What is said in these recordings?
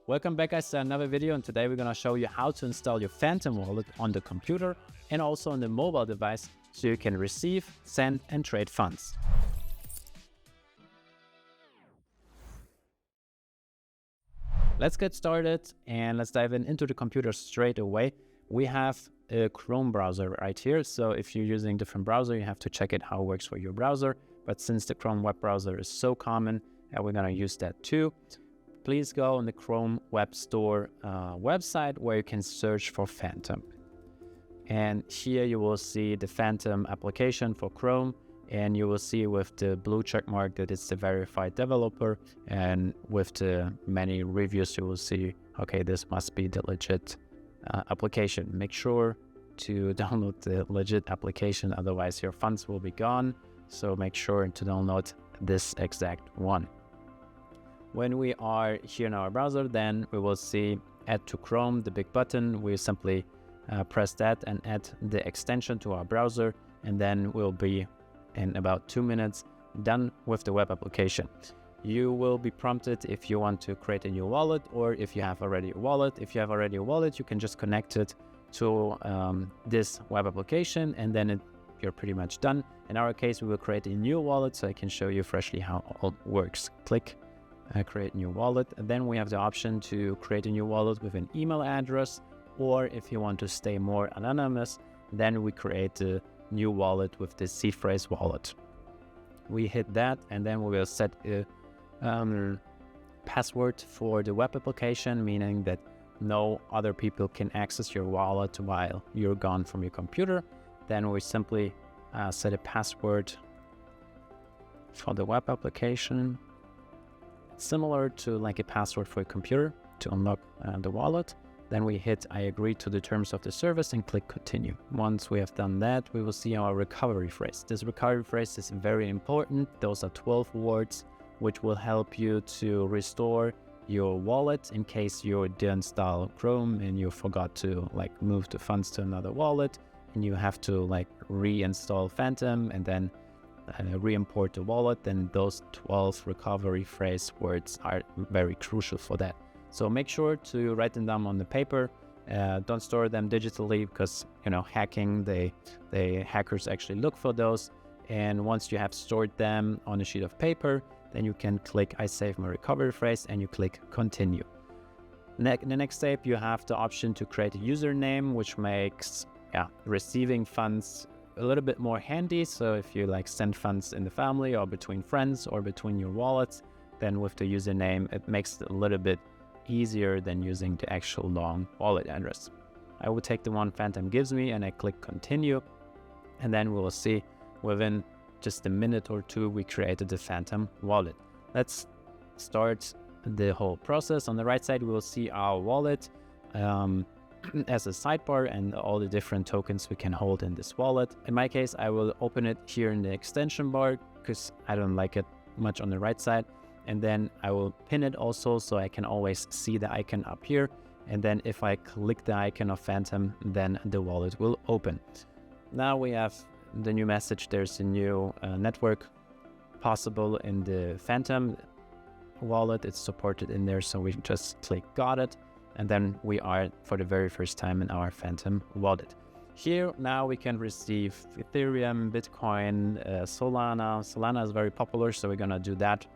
Welcome back guys to another video, and today we're going to show you how to install your Phantom wallet on the computer and also on the mobile device so you can receive, send and trade funds. Let's get started and let's dive into the computer straight away. We have a Chrome browser right here, so if you're using a different browser you have to check it how it works for your browser, but since the Chrome web browser is so common, we're going to use that too. Please go on the Chrome Web Store website where you can search for Phantom. And here you will see the Phantom application for Chrome, and you will see with the blue check mark that it's the verified developer, and with the many reviews you will see, okay, this must be the legit application. Make sure to download the legit application, otherwise your funds will be gone. So make sure to download this exact one. When we are here in our browser, then we will see add to Chrome, the big button. We simply press that and add the extension to our browser, and then we'll be in about 2 minutes done with the web application. You will be prompted if you want to create a new wallet or if you have already a wallet. If you have already a wallet, you can just connect it to this web application, and then you're pretty much done. In our case, we will create a new wallet, so I can show you freshly how it all works. Click create new wallet, and then we have the option to create a new wallet with an email address, or if you want to stay more anonymous, then we create a new wallet with the seed phrase wallet. We hit that, and then we will set a password for the web application, meaning that no other people can access your wallet while you're gone from your computer. Then we simply set a password for the web application, similar to like a password for a computer to unlock the wallet. Then we hit I agree to the terms of the service and click continue. Once we have done that, we will see our recovery phrase. This recovery phrase is very important. Those are 12 words which will help you to restore your wallet in case you deinstall Chrome and you forgot to like move the funds to another wallet, and you have to like reinstall Phantom and then re-import the wallet. Then those 12 recovery phrase words are very crucial for that. So make sure to write them down on the paper. Don't store them digitally because, you know, hacking, the hackers actually look for those. And once you have stored them on a sheet of paper, then you can click I save my recovery phrase and you click continue. The next step, you have the option to create a username, which makes receiving funds a little bit more handy. So if you like send funds in the family or between friends or between your wallets, then with the username, it makes it a little bit easier than using the actual long wallet address. I will take the one Phantom gives me and I click continue, and then we will see within just a minute or two we created the Phantom wallet. Let's start the whole process. On the right side, we will see our wallet as a sidebar and all the different tokens we can hold in this wallet. In my case, I will open it here in the extension bar because I don't like it much on the right side. And then I will pin it also so I can always see the icon up here. And then if I click the icon of Phantom, then the wallet will open. Now we have the new message. There's a new network possible in the Phantom wallet. It's supported in there, so we just click got it. And then we are for the very first time in our Phantom wallet. Here now we can receive Ethereum, Bitcoin, Solana. Solana is very popular, so we're gonna do that.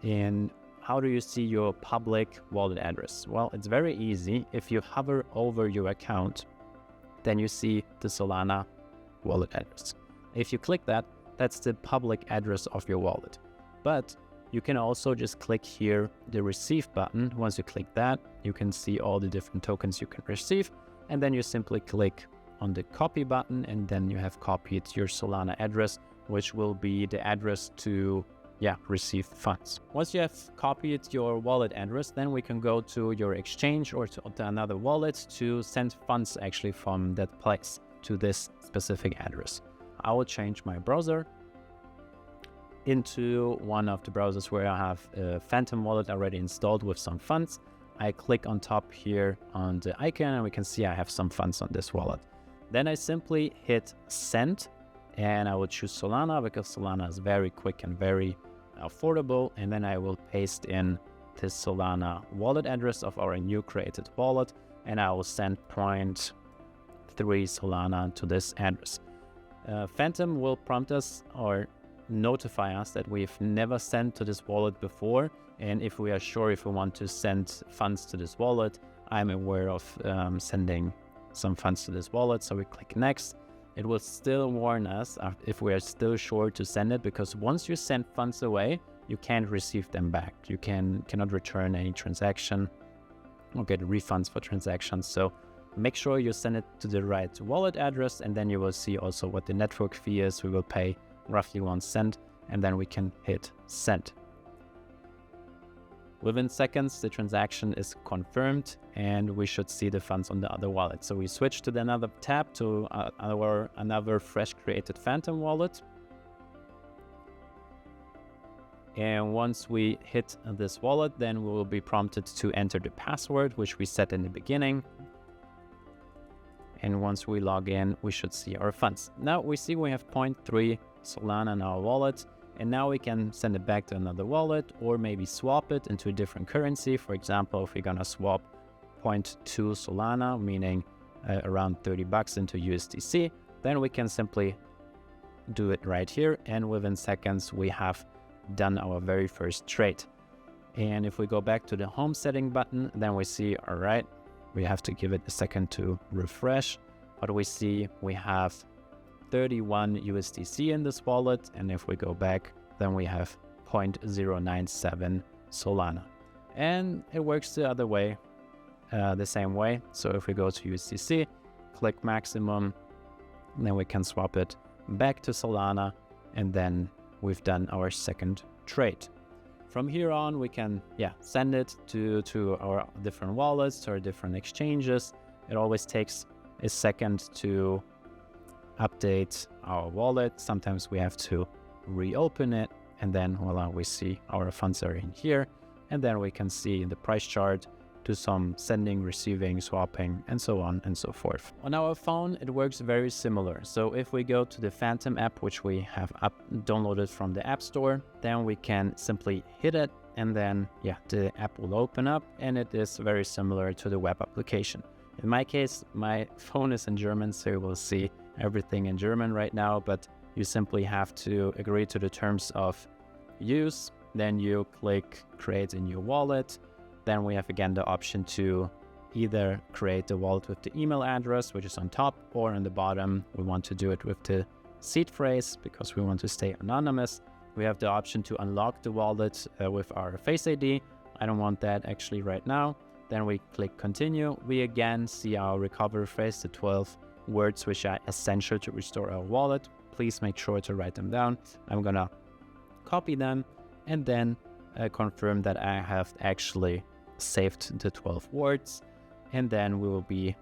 And how do you see your public wallet address? Well, it's very easy. If you hover over your account, then you see the Solana wallet address. If you click that, that's the public address of your wallet. But you can also just click here the receive button. Once you click that, you can see all the different tokens you can receive, and then you simply click on the copy button, and then you have copied your Solana address, which will be the address to receive funds. Once you have copied your wallet address, then we can go to your exchange or to another wallet to send funds actually from that place to this specific address. I will change my browser into one of the browsers where I have a Phantom wallet already installed with some funds. I click on top here on the icon and we can see I have some funds on this wallet. Then I simply hit send, and I will choose Solana because Solana is very quick and very affordable, and then I will paste in this Solana wallet address of our new created wallet, and I will send 0.3 Solana to this address. Phantom will prompt us or notify us that we've never sent to this wallet before, and if we are sure if we want to send funds to this wallet, I'm aware of sending some funds to this wallet, so we click next. It will still warn us if we are still sure to send it, because once you send funds away, you can't receive them back. You cannot return any transaction or get refunds for transactions. So make sure you send it to the right wallet address, and then you will see also what the network fee is. We will pay roughly 1 cent, and then we can hit send. Within seconds, the transaction is confirmed, and we should see the funds on the other wallet. So we switch to another tab to another fresh created Phantom wallet. And once we hit this wallet, then we will be prompted to enter the password, which we set in the beginning. And once we log in, we should see our funds. Now we see we have 0.3 Solana in our wallet. And now we can send it back to another wallet, or maybe swap it into a different currency. For example, if we're gonna swap 0.2 Solana, meaning around 30 bucks into USDC, then we can simply do it right here. And within seconds, we have done our very first trade. And if we go back to the home setting button, then we see, all right, we have to give it a second to refresh, but we see we have 31 USDC in this wallet, and if we go back, then we have 0.097 Solana. And it works the other way, the same way. So if we go to USDC, click maximum, then we can swap it back to Solana, and then we've done our second trade. From here on, we can send it to our different wallets, to our different exchanges. It always takes a second to update our wallet. Sometimes we have to reopen it, and then voila, we see our funds are in here, and then we can see in the price chart, do some sending, receiving, swapping, and so on and so forth. On our phone, it works very similar. So if we go to the Phantom app, which we have downloaded from the App Store, then we can simply hit it, and then the app will open up, and it is very similar to the web application. In my case, my phone is in German, so you will see everything in German right now, but you simply have to agree to the terms of use. Then you click create a new wallet. Then we have again the option to either create the wallet with the email address, which is on top, or on the bottom, we want to do it with the seed phrase because we want to stay anonymous. We have the option to unlock the wallet with our Face ID. I don't want that actually right now. Then we click continue. We again see our recovery phrase, the 12 words which are essential to restore our wallet. Please make sure to write them down. I'm gonna copy them and then confirm that I have actually saved the 12 words. And then we will be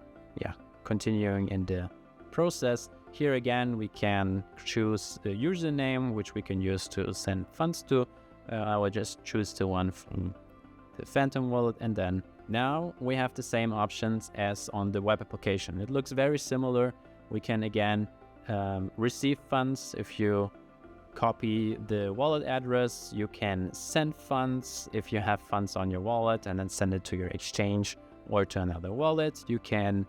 continuing in the process. Here again, we can choose the username, which we can use to send funds to. I will just choose the one from the Phantom wallet, and then now we have the same options as on the web application. It looks very similar. We can again receive funds. If you copy the wallet address, you can send funds if you have funds on your wallet and then send it to your exchange or to another wallet. You can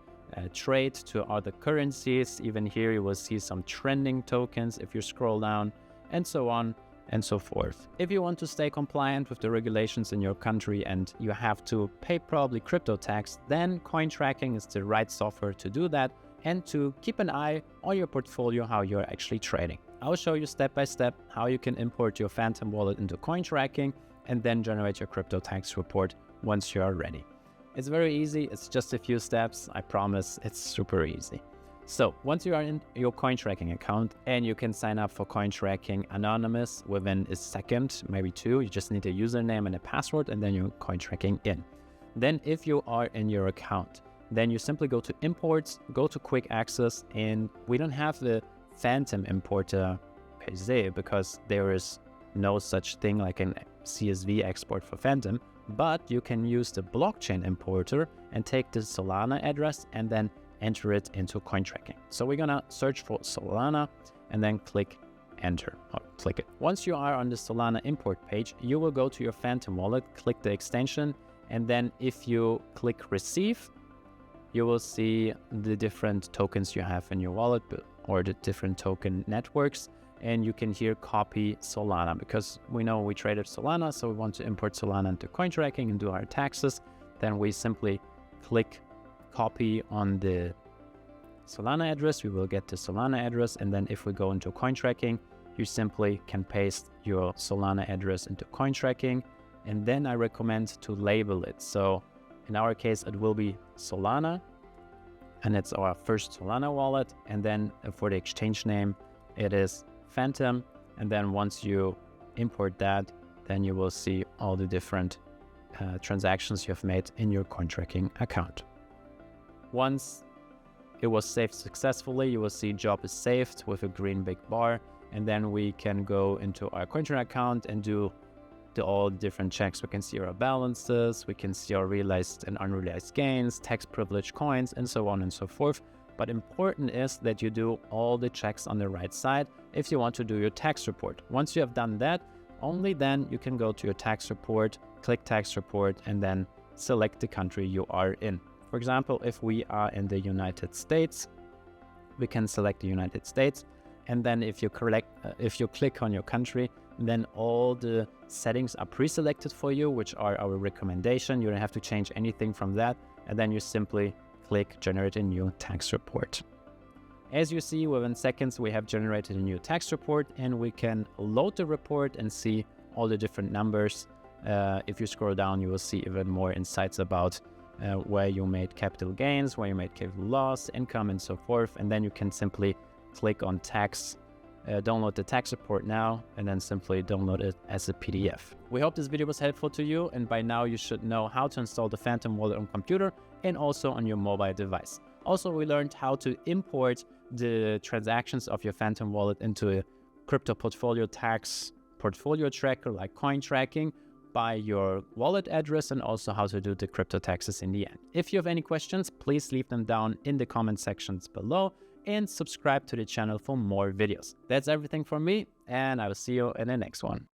trade to other currencies. Even here you will see some trending tokens if you scroll down, and so on and so forth. If you want to stay compliant with the regulations in your country and you have to pay probably crypto tax, then CoinTracking is the right software to do that and to keep an eye on your portfolio, how you're actually trading. I'll show you step by step how you can import your Phantom wallet into CoinTracking and then generate your crypto tax report once you are ready. It's very easy. It's just a few steps. I promise it's super easy. So once you are in your CoinTracking account, and you can sign up for CoinTracking anonymous within a second, maybe two. You just need a username and a password, and then you're CoinTracking in. Then if you are in your account, then you simply go to imports, go to quick access, and we don't have the Phantom importer per se because there is no such thing like an CSV export for Phantom, but you can use the blockchain importer and take the Solana address and then enter it into CoinTracking. So we're gonna search for Solana and then click enter or click it. Once you are on the Solana import page, you will go to your Phantom wallet, click the extension, and then if you click receive, you will see the different tokens you have in your wallet or the different token networks. And you can here copy Solana, because we know we traded Solana, so we want to import Solana into CoinTracking and do our taxes. Then we simply click copy on the Solana address, we will get the Solana address, and then if we go into CoinTracking, you simply can paste your Solana address into CoinTracking, and then I recommend to label it. So in our case, it will be Solana, and it's our first Solana wallet, and then for the exchange name, it is Phantom, and then once you import that, then you will see all the different transactions you have made in your CoinTracking account. Once it was saved successfully, you will see job is saved with a green big bar, and then we can go into our CoinTracking account and do all the different checks. We can see our balances, we can see our realized and unrealized gains, tax privileged coins, and so on and so forth. But important is that you do all the checks on the right side if you want to do your tax report. Once you have done that, only then you can go to your tax report, click tax report, and then select the country you are in. For example, if we are in the United States, we can select the United States, and then if you click on your country, then all the settings are pre-selected for you, which are our recommendation. You don't have to change anything from that, and then you simply click generate a new tax report. As you see, within seconds we have generated a new tax report, and we can load the report and see all the different numbers. If you scroll down, you will see even more insights about where you made capital gains, where you made capital loss, income, and so forth. And then you can simply click on tax, download the tax report now, and then simply download it as a PDF. We hope this video was helpful to you, and by now you should know how to install the Phantom wallet on computer and also on your mobile device. Also, we learned how to import the transactions of your Phantom wallet into a crypto portfolio tax portfolio tracker like CoinTracking by your wallet address, and also how to do the crypto taxes in the end. If you have any questions, please leave them down in the comment sections below, and subscribe to the channel for more videos. That's everything from me, and I will see you in the next one.